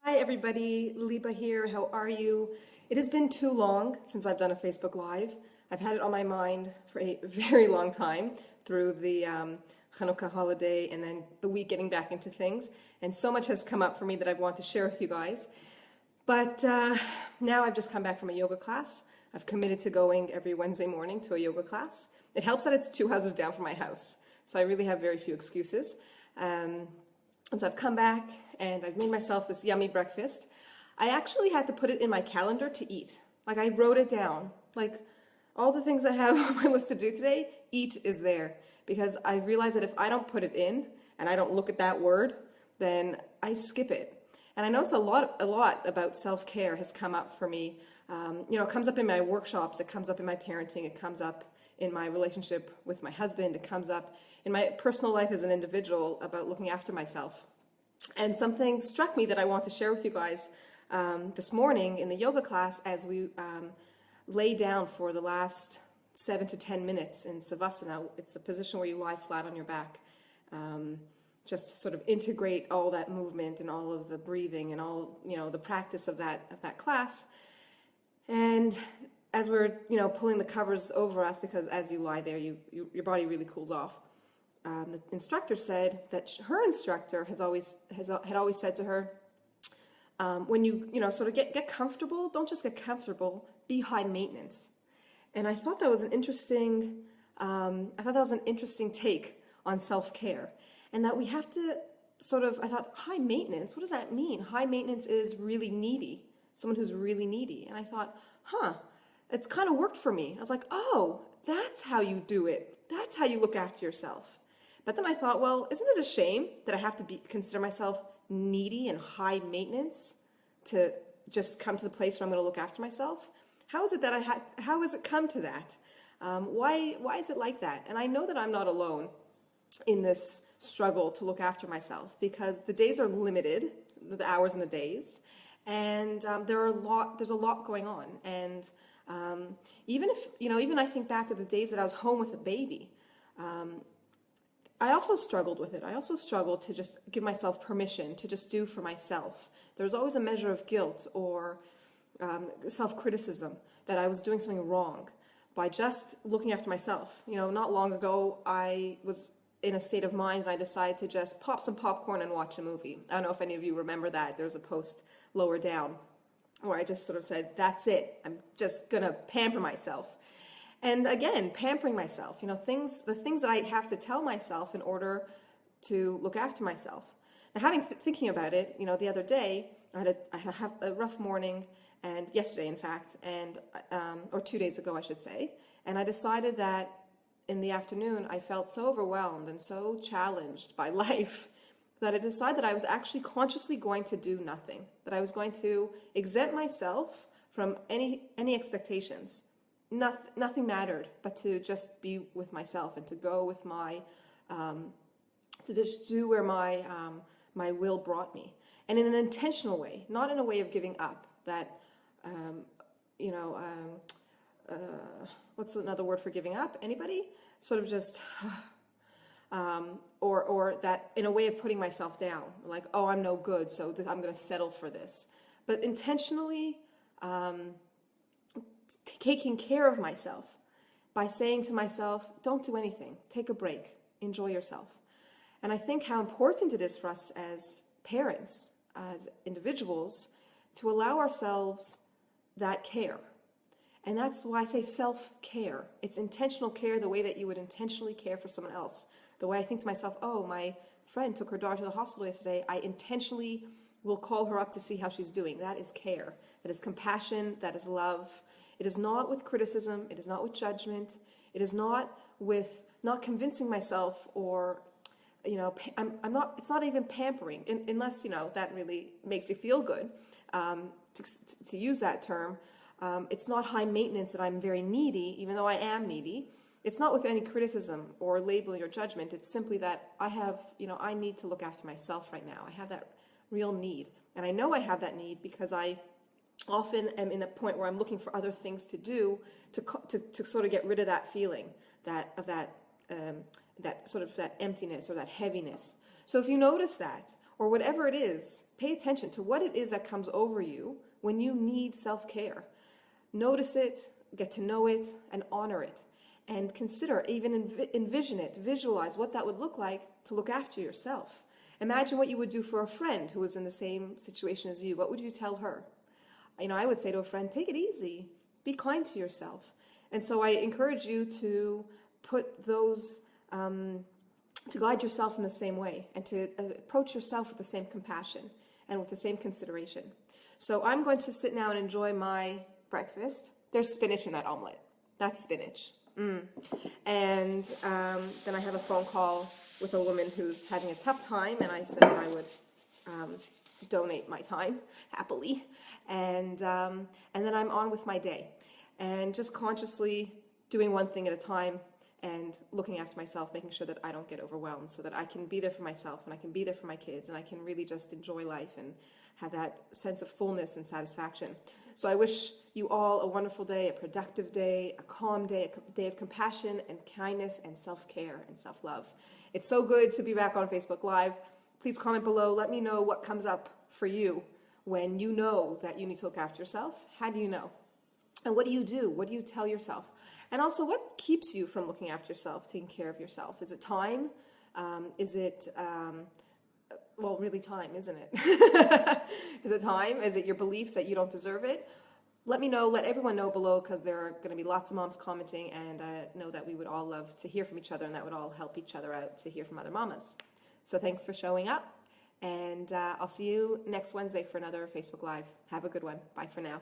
Hi everybody, Liba here. How are you? It has been too long since I've done a Facebook Live. I've had it on my mind for a very long time through the Hanukkah holiday and then the week getting back into things. And so much has come up for me that I want to share with you guys. But now I've just come back from a yoga class. I've committed to going every Wednesday morning to a yoga class. It helps that it's 2 houses down from my house, so I really have very few excuses. And so I've come back and I've made myself this yummy breakfast. I actually had to put it in my calendar to eat. Like, I wrote it down. Like, all the things I have on my list to do today, eat is there. Because I realize that if I don't put it in and I don't look at that word, then I skip it. And I notice a lot about self-care has come up for me. It comes up in my workshops, it comes up in my parenting, it comes up in my relationship with my husband, it comes up in my personal life as an individual about looking after myself. And something struck me that I want to share with you guys this morning in the yoga class as we lay down for the last 7 to 10 minutes in Savasana. It's the position where you lie flat on your back. Just to sort of integrate all that movement and all of the breathing and all, the practice of that class. And as we're, pulling the covers over us, because as you lie there, your body really cools off. The instructor said that her instructor had always said to her, when you, sort of get comfortable, don't just get comfortable, be high maintenance. And I thought that was an interesting, take on self-care. And that we have to I thought, high maintenance, what does that mean? High maintenance is really needy, someone who's really needy. And I thought, it's kind of worked for me. I was like, oh, that's how you do it. That's how you look after yourself. But then I thought, well, isn't it a shame that I have to consider myself needy and high maintenance to just come to the place where I'm going to look after myself? How is it that how has it come to that? Why is it like that? And I know that I'm not alone in this struggle to look after myself, because the days are limited, the hours and the days, and there's a lot going on. And even I think back of the days that I was home with a baby, I also struggled with it. I also struggled to just give myself permission to just do for myself. There was always a measure of guilt or self-criticism that I was doing something wrong by just looking after myself. Not long ago, I was in a state of mind and I decided to just pop some popcorn and watch a movie. I don't know if any of you remember that. There's a post lower down where I just sort of said, that's it. I'm just going to pamper myself. And again, pampering myself, the things that I have to tell myself in order to look after myself. Now, thinking about it, the other day, I had a rough morning, and yesterday, in fact, or 2 days ago, I should say, and I decided that in the afternoon, I felt so overwhelmed and so challenged by life that I decided that I was actually consciously going to do nothing, that I was going to exempt myself from any expectations. Nothing mattered but to just be with myself and to go with to just do where my will brought me. And in an intentional way, not in a way of giving up, that, what's another word for giving up? Anybody? Sort of just, or that in a way of putting myself down, like, oh, I'm no good, so I'm going to settle for this. But intentionally taking care of myself by saying to myself, don't do anything, take a break, enjoy yourself. And I think how important it is for us as parents, as individuals, to allow ourselves that care. And that's why I say self-care. It's intentional care, the way that you would intentionally care for someone else. The way I think to myself, oh, my friend took her daughter to the hospital yesterday. I intentionally will call her up to see how she's doing. That is care. That is compassion. That is love. It is not with criticism. It is not with judgment. It is not with not convincing myself or, it's not even pampering, unless, that really makes you feel good, to use that term. It's not high maintenance that I'm very needy, even though I am needy. It's not with any criticism or labeling or judgment. It's simply that I need to look after myself right now. I have that real need. And I know I have that need because I often am in a point where I'm looking for other things to do to sort of get rid of that feeling, that sort of that emptiness or that heaviness. So if you notice that, or whatever it is, pay attention to what it is that comes over you when you need self-care. Notice it, get to know it, and honor it. And consider, even envision it, visualize what that would look like to look after yourself. Imagine what you would do for a friend who was in the same situation as you. What would you tell her? I would say to a friend, take it easy, be kind to yourself. And so I encourage you to put those, to guide yourself in the same way and to approach yourself with the same compassion and with the same consideration. So I'm going to sit now and enjoy my breakfast. There's spinach in that omelet. That's spinach. And then I have a phone call with a woman who's having a tough time, and I said that I would donate my time happily, and then I'm on with my day, and just consciously doing one thing at a time and looking after myself, making sure that I don't get overwhelmed, so that I can be there for myself and I can be there for my kids, and I can really just enjoy life and have that sense of fullness and satisfaction. So I wish you all a wonderful day, a productive day, a calm day, a day of compassion and kindness and self-care and self-love. It's so good to be back on Facebook Live. Please comment below. Let me know what comes up for you when you know that you need to look after yourself. How do you know? And what do you do? What do you tell yourself? And also, what keeps you from looking after yourself, taking care of yourself? Is it time? Is it... well, really time, isn't it? Is it time? Is it your beliefs that you don't deserve it? Let me know, let everyone know below, because there are going to be lots of moms commenting, and I know that we would all love to hear from each other, and that would all help each other out to hear from other mamas. So thanks for showing up, and I'll see you next Wednesday for another Facebook Live. Have a good one. Bye for now.